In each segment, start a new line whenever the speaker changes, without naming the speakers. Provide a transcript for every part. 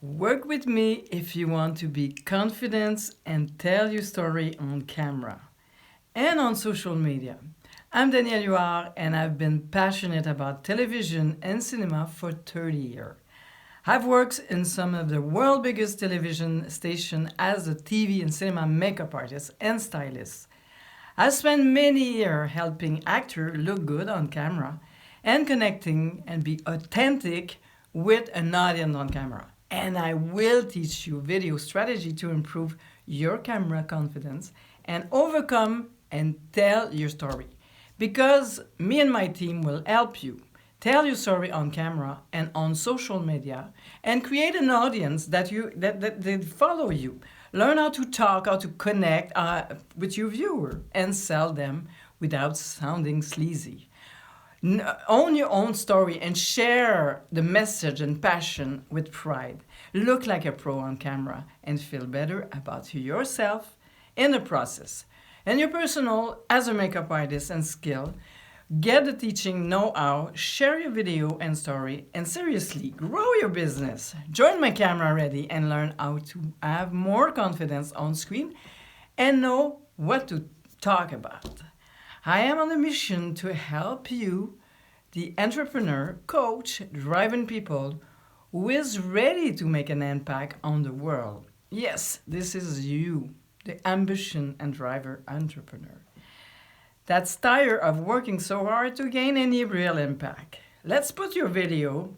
Work with me if you want to be confident and tell your story on camera and on social media. I'm Danielle Huard and I've been passionate about television and cinema for 30 years. I've worked in some of the world's biggest television stations as a TV and cinema makeup artist and stylist. I've spent many years helping actors look good on camera and connecting and be authentic with an audience on camera. And I will teach you video strategy to improve your camera confidence and overcome and tell your story. Because me and my team will help you tell your story on camera and on social media and create an audience that follow you. Learn how to talk, how to connect with your viewer and sell them without sounding sleazy. Own your own story and share the message and passion with pride. Look like a pro on camera and feel better about yourself in the process. And your personal as a makeup artist and skill, get the teaching know-how, share your video and story, and seriously grow your business. Join my camera ready and learn how to have more confidence on screen and know what to talk about. I am on a mission to help you, the entrepreneur, coach, driving people who is ready to make an impact on the world. Yes, this is you, the ambition and driver entrepreneur. That's tired of working so hard to gain any real impact. Let's put your video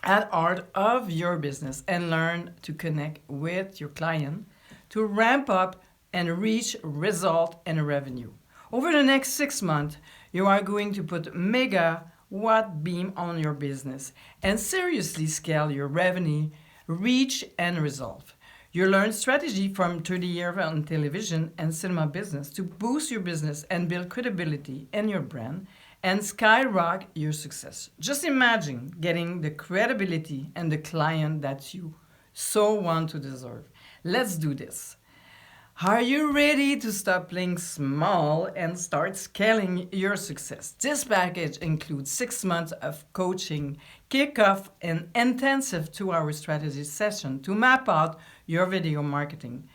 at heart of your business and learn to connect with your client to ramp up and reach result and revenue. Over the next 6 months, you are going to put mega watt beam on your business and seriously scale your revenue, reach, and result. You learn strategy from 30 years on television and cinema business to boost your business and build credibility in your brand and skyrocket your success. Just imagine getting the credibility and the client that you so want to deserve. Let's do this. Are you ready to stop playing small and start scaling your success? This package includes 6 months of coaching, kickoff, and intensive 2-hour strategy session to map out your video marketing.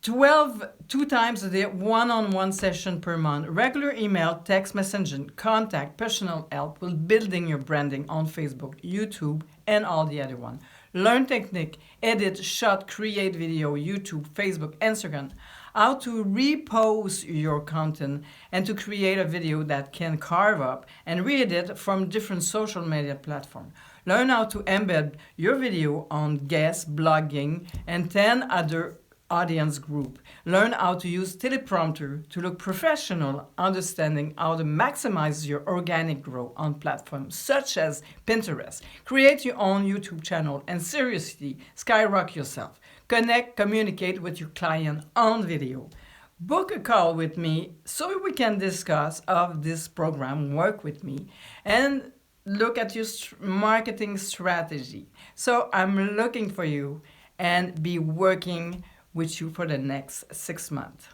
2 times a day, one-on-one session per month, regular email, text messaging, contact, personal help with building your branding on Facebook, YouTube, and all the other one. Learn technique, edit, shot, create video, YouTube, Facebook, Instagram, how to repost your content and to create a video that can carve up and re-edit from different social media platforms. Learn how to embed your video on guest blogging and 10 other audience group. Learn how to use teleprompter to look professional, understanding how to maximize your organic growth on platforms such as Pinterest. Create your own YouTube channel and seriously skyrocket yourself. Connect, communicate with your client on video. Book a call with me so we can discuss of this program, work with me, and look at your marketing strategy. So I'm looking for you and be working with you for the next 6 months.